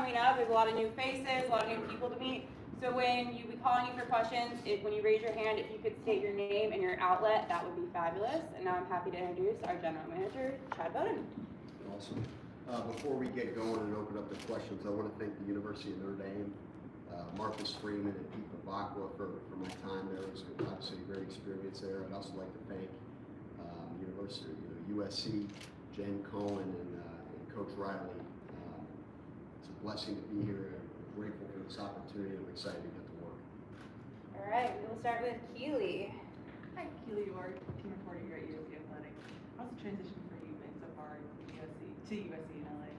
coming up. There's a lot of new faces, a lot of new people to meet. So when you be calling you for questions, when you raise your hand, if you could state your name and your outlet, that would be fabulous. And now I'm happy to introduce our general manager, Chad Bowden. Awesome. Before we get going and open up the questions, I want to thank the University of Notre Dame, Marcus Freeman and Pete Bavacqua for my time there. It was obviously a great experience there. I'd also like to thank University, USC, Jen Cohen, and Coach Riley. It's a blessing to be here. I'm grateful for this opportunity. I'm excited to get to work. All right, we'll start with Keely. Hi, Keely Ward, team reporter here at USC Athletics. How's the transition for you been so far to USC in LA?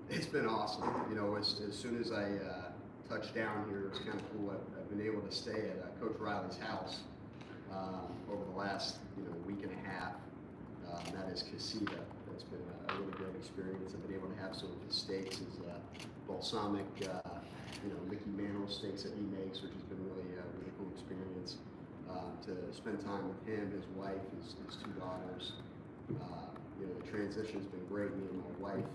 It's been awesome. As soon as I touched down here, it's kind of cool. I've been able to stay at Coach Riley's house over the last week and a half. That is Casita. That's been a really great experience. I've been able to have some of his steaks, his balsamic, Mickey Mantle steaks that he makes, which has been really cool experience. To spend time with him, his wife, his two daughters. The transition's been great. Me and my wife.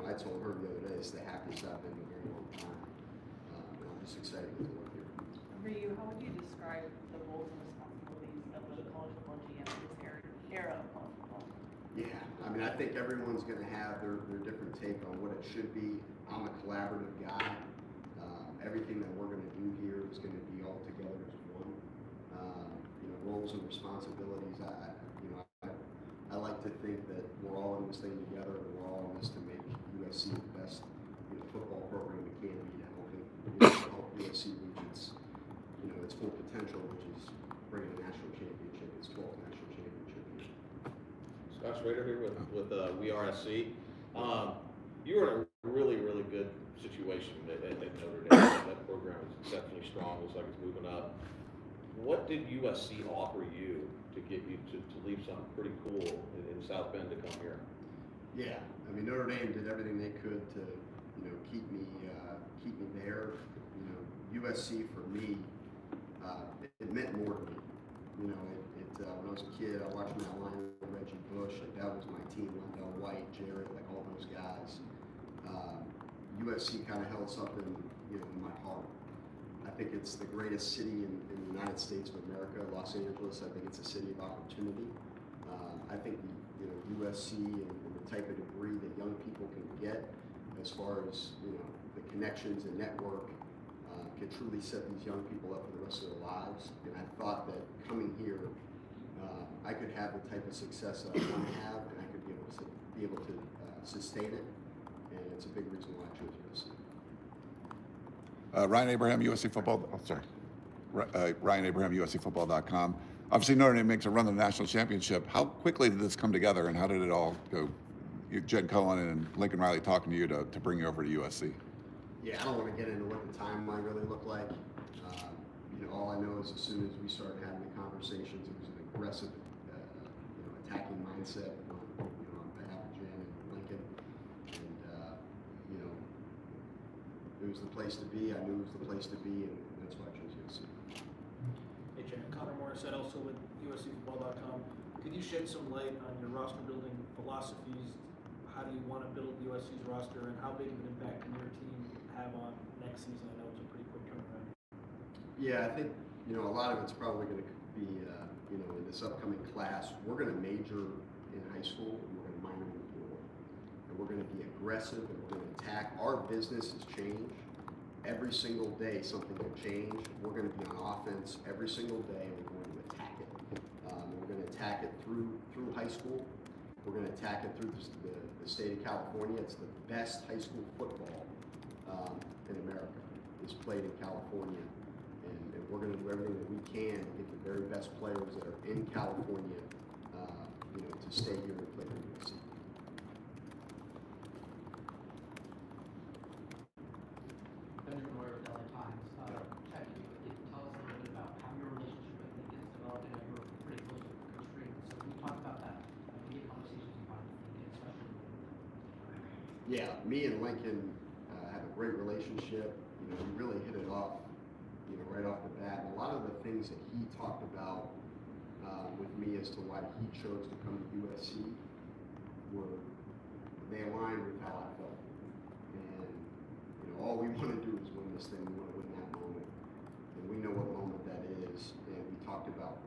I told her the other day it's the happiest I've been in a very long time. And I'm just excited to work here. For you, how would you describe the roles and responsibilities of the college football GM in this era of college football? Yeah, I think everyone's going to have their different take on what it should be. I'm a collaborative guy. Everything that we're going to do here is going to be all together as one. Roles and responsibilities. I like to think that we're all in this thing together, and we're all in this to make USC the best football program it can be to help USC reach its full potential, which is bringing a national championship, its 12th national championship. Scott Schrader here with WRSC. You were in a really, really good situation at Notre Dame. That program is exceptionally strong. Looks like it's moving up. What did USC offer you to get you to leave something pretty cool in South Bend to come here? Yeah, Notre Dame did everything they could to keep me there. USC for me, it meant more to me. When I was a kid, I watched Matt Lyon, Reggie Bush. That was my team. Wendell White, Jarrett, all those guys. USC kind of held something in my heart. I think it's the greatest city in the United States of America, Los Angeles. I think it's a city of opportunity. I think USC and the type of degree that young people can get, as far as the connections and network, can truly set these young people up for the rest of their lives. And I thought that coming here, I could have the type of success that I want to have, and I could be able to sustain it. And it's a big reason why I chose USC. Ryan Abraham, USC Football. Oh, sorry. Ryan Abraham, USCFootball.com. Obviously, Notre Dame makes a run to the national championship. How quickly did this come together, and how did it all go? Jen Cohen and Lincoln Riley talking to you to bring you over to USC. Yeah, I don't want to get into what the timeline really looked like. All I know is as soon as we started having the conversations, it was an aggressive, attacking mindset on behalf of Jen and Lincoln. And it was the place to be. I knew it was the place to be, and that's why I chose USC. Hey, Chad. Connor Morissette, also with USCFootball.com. Could you shed some light on your roster building philosophies? How do you want to build USC's roster, and how big of an impact can your team have on next season? I know it's a pretty quick turnaround. Yeah, I think a lot of it's probably going to be in this upcoming class. We're going to major in high school, and we're going to minor in football, and we're going to be aggressive, and we're going to attack. Our business has changed. Every single day, something will change. We're going to be on offense every single day, and we're going to attack it. We're going to attack it through high school. We're going to attack it through the state of California. It's the best high school football in America. Is played in California, and we're going to do everything that we can to get the very best players that are in California, to stay here and play for USC. Benjamin Moyer with LA Times. Chad, can you tell us a little bit about how your relationship with Lincoln has developed? I know you were pretty close with Coach Freeman, so can you talk about that immediate conversations you've had with Lincoln, especially? Yeah, me and Lincoln have a great relationship. We really hit it off, right off the bat. And a lot of the things that he talked about with me as to why he chose to come to USC they aligned with how I felt. all we want to do is win this thing. We want to win that moment, and we know what moment that is. And we talked about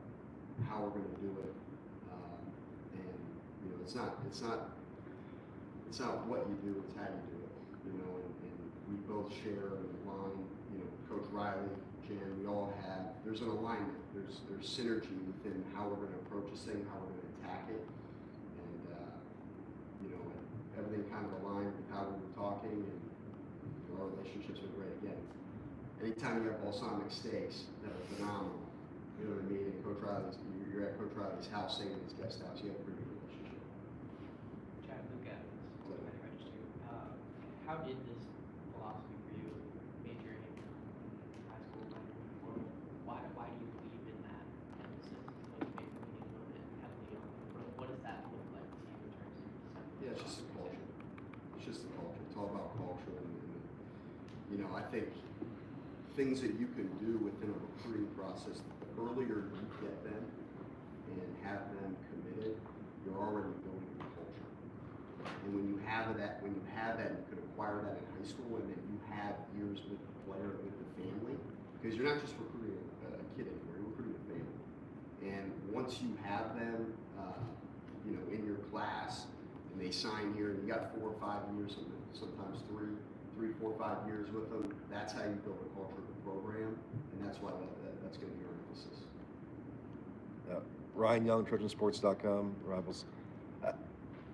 how we're going to do it. And you know, it's not what you do; it's how you do it. You know, and we both share an line. You know, Coach Riley, Jan, we all have. There's an alignment. There's synergy within how we're going to approach this thing, how we're going to attack it, and you know, and everything kind of aligned with how we were talking, and you know, our relationships were great. Again, anytime you have balsamic steaks that are phenomenal, you know what I mean. And Coach Riley's, you're at Coach Riley's house, staying in his guest house. You have a pretty good relationship. Chad, Luke Evans, Cincinnati Register. How did this philosophy for you, majoring in high school, why do you believe in that emphasis? Like maybe leaning a little bit heavily on what does that look like to you in terms of Yeah, it's just the culture. It's just the culture. It's all about culture, and you know, I think things that you can do within a recruiting process, the earlier you get them and have them committed, you're already building the culture. And when you have that, you can acquire that in high school, and then you have years with the player, with the family, because you're not just recruiting a kid anymore, you're recruiting a family. And once you have them, you know, in your class, and they sign here, and you got 4 or 5 years, sometimes 3, 4, 5 years with them, that's how you build a culture of the program, and that's why that's going to be our emphasis. Ryan Young, TrojanSports.com, Rivals.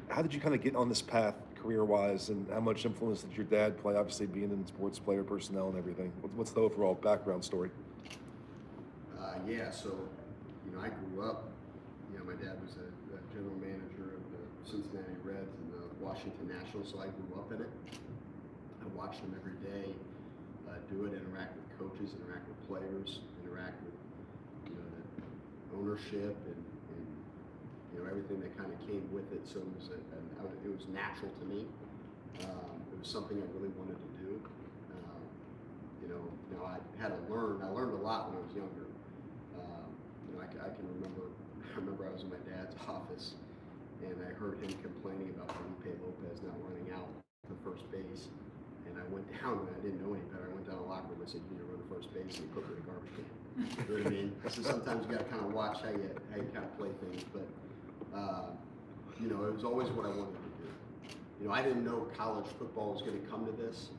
How did you kind of get on this path career-wise, and how much influence did your dad play, obviously being in sports player personnel and everything? What's the overall background story? Yeah, so, you know, I grew up, you know, my dad was a general manager of the Cincinnati Reds and the Washington Nationals, so I grew up in it. I watched them every day do it, interact with coaches, interact with players, interact with, you know, the ownership and you know, everything that kind of came with it. So it was natural to me. It was something I really wanted to do. You know, I had to learn. I learned a lot when I was younger. You know, I can remember. I remember I was in my dad's office, and I heard him complaining about Felipe Lopez not running out to first base. And I went down, and I didn't know any better. I went down to the locker room. I said, "You need to run to first base," and he put me in a garbage can. You know what I mean? So sometimes you got to kind of watch how you kind of play things. But you know, it was always what I wanted to do. You know, I didn't know college football was going to come to this.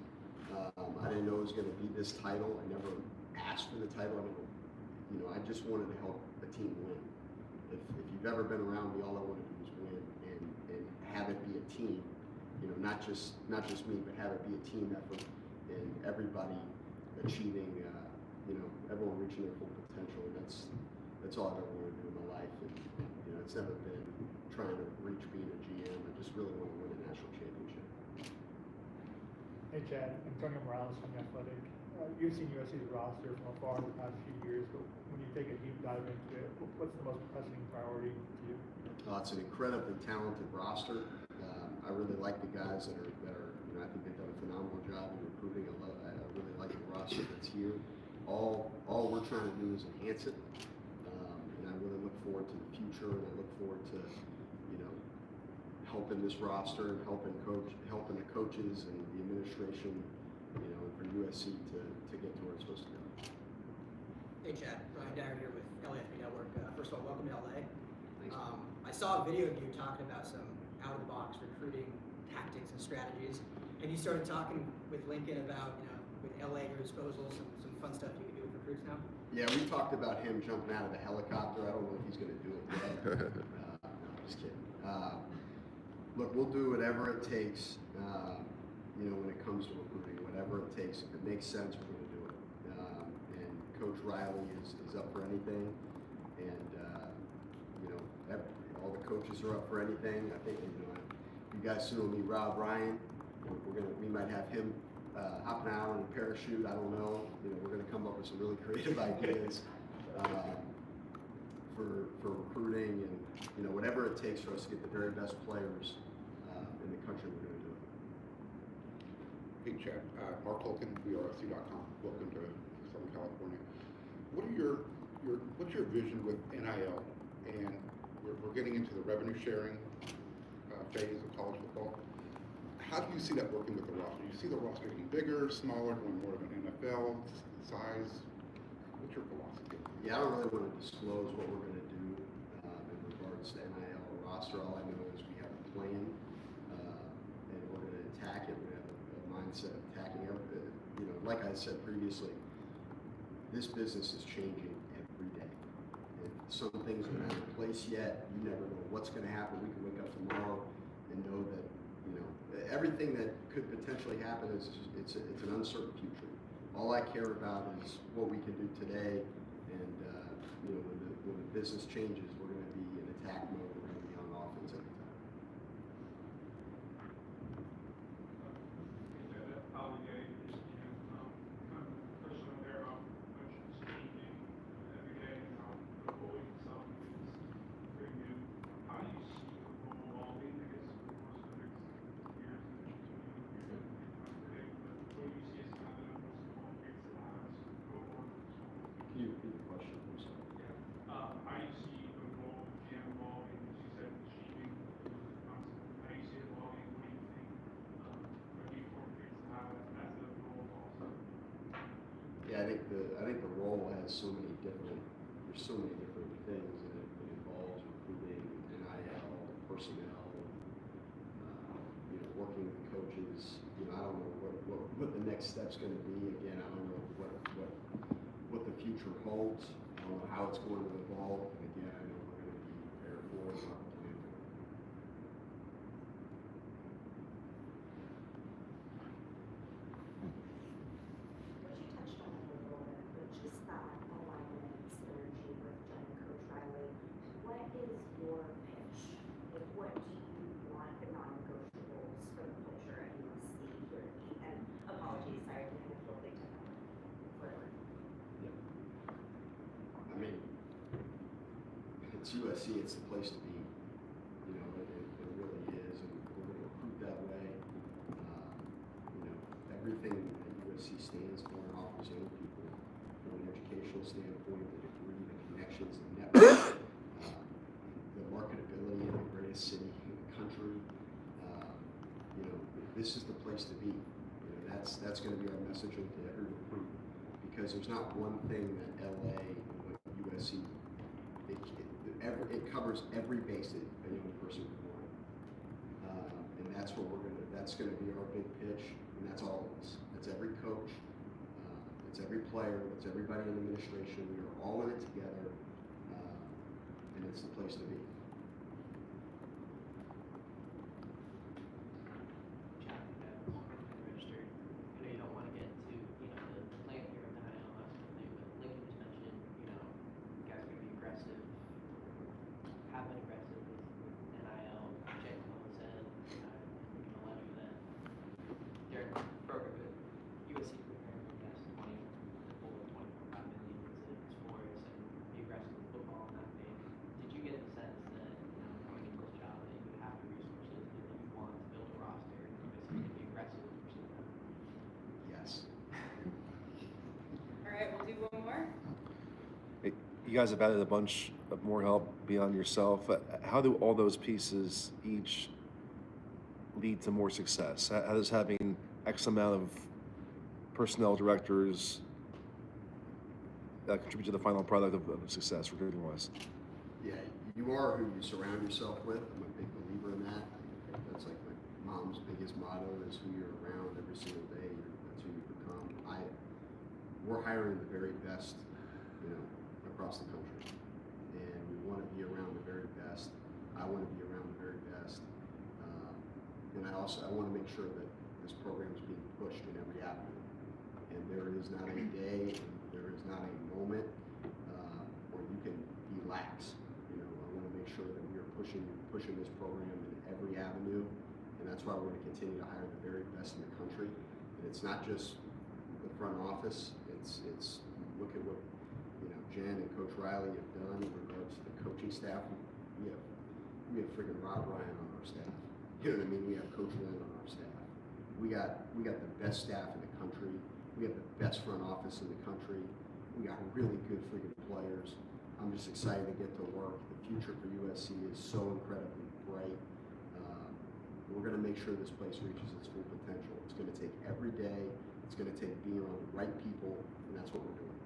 I didn't know it was going to be this title. I never asked for the title. You know, I just wanted to help a team win. If you've ever been around me, all I want to do is win and have it be a team. You know, not just me, but have it be a team effort and everybody achieving. You know, everyone reaching their full potential. And that's all I've ever wanted to do in my life. And you know, it's never been trying to reach being a GM. I just really want to win a national championship. Hey Chad, Antonio Morales from The Athletic. You've seen USC's roster from afar the past few years, but when you take a deep dive into it, what's the most pressing priority to you? It's an incredibly talented roster. I really like the guys that are. You know, I think they've done a phenomenal job in recruiting. I really like the roster that's here. All we're trying to do is enhance it, and I really look forward to the future. And I look forward to, you know, helping this roster and helping the coaches and the administration, you know, for USC to get to where it's supposed to go. Hey Chad, Ryan Dyer here with LAFB Network. First of all, welcome to LA. Thanks. I saw a video of you talking about some out-of-the-box recruiting tactics and strategies, and you started talking with Lincoln about, you know, with LA at your disposal, some fun stuff you can do with recruits now. Yeah, we talked about him jumping out of the helicopter. I don't know if he's going to do it yet. No, I'm just kidding. Look, we'll do whatever it takes, you know, when it comes to recruiting, whatever it takes. If it makes sense, we're going to do it. And Coach Riley is up for anything. And, you know, all the coaches are up for anything. I think, you know, you guys soon will meet Rob Ryan. We might have him hopping out in a parachute. I don't know. You know, we're going to come up with some really creative ideas for recruiting, and you know, whatever it takes for us to get the very best players in the country, we're going to do it. Hey Chad, Mark Holkin, USC.com. Welcome to Southern California. What's your vision with NIL? And we're getting into the revenue sharing phase of college football. how do you see that working with the roster? Do you see the roster getting bigger, smaller, going more of an NFL size? What's your philosophy? Yeah, I don't really want to disclose what we're going to do in regards to NIL or roster. All I know is we have a plan, and we're going to attack it. We have a mindset of attacking it. You know, like I said previously, this business is changing every day. And some things are not in place yet. You never know what's going to happen. We can wake up tomorrow and know that, you know, everything that could potentially happen is it's an uncertain future. All I care about is what we can do today, and you know, when the business changes, we're going to be in attack mode. We're going to be on offense every time. Can you repeat the question? I'm sorry. How do you see the role of GM evolving? As you said, changing concept. How do you see it evolving? What do you think the incorporates how as the role also? Yeah, I think the role has so many different. There's so many different things, and it involves recruiting, NIL, personnel. You know, working with coaches. You know, I don't know what the next step's going to be. Again, I don't know what the future holds. I don't know how it's going to evolve. And again, I know we're going to be prepared for it. And have a plan for it. Which you touched on it a little bit, but just that alignment and synergy with Jen and Coach Riley. What is your pitch? Like, what do you want the non-negotiables for the culture at USC here to be? And apologies, sorry, to kind of feel big time forward. I mean, it's USC. It's the place to be. You know, it really is, and we're going to recruit that way. You know, everything that USC stands for and offers young people from an educational standpoint, the degree, the connections, the network, the marketability in the greatest city in the country. You know, this is the place to be. You know, that's going to be our messaging to every recruit, because there's not one thing that LA and what USC it covers every base that a young person could want, and that's what that's going to be our big pitch, and that's all of us. That's every coach, it's every player, it's everybody in the administration. We are all in it together, and it's the place to be. Chad, registered. I know you don't want to get to, the plan here of the NIL last thing, but Lincoln just mentioned, you guys are going to be aggressive, have been aggressive with NIL. Jay Cohen said, in a letter that their program at USC preparing for guys 24.5 million into sports and be aggressive with football and that thing. Did you get the sense that, coming into this job, that you have the resources that you want to build a roster and USC can be aggressive with pursuing that? Yes. All right, we'll do one more. You guys have added a bunch of more help beyond yourself. How do all those pieces each lead to more success? How does having X amount of personnel directors contribute to the final product of success, recruiting-wise? Yeah, you are who you surround yourself with. I'm a big believer in that. That's like my mom's biggest motto is who you're around every single day. That's who you become. We're hiring the very best, across the country, and we want to be around the very best. I want to be around the very best, and I want to make sure that this program is being pushed in every avenue. And there is not a day, there is not a moment where you can be lax. I want to make sure that we are pushing this program in every avenue, and that's why we're going to continue to hire the very best in the country. And it's not just the front office. It's look at what Jen and Coach Riley have done in regards to the coaching staff. We have freaking Rob Ryan on our staff. You know what I mean? We have Coach Lynn on our staff. We got the best staff in the country. We have the best front office in the country. We got really good freaking players. I'm just excited to get to work. The future for USC is so incredibly bright. We're going to make sure this place reaches its full potential. It's going to take every day. It's going to take being on the right people, and that's what we're doing.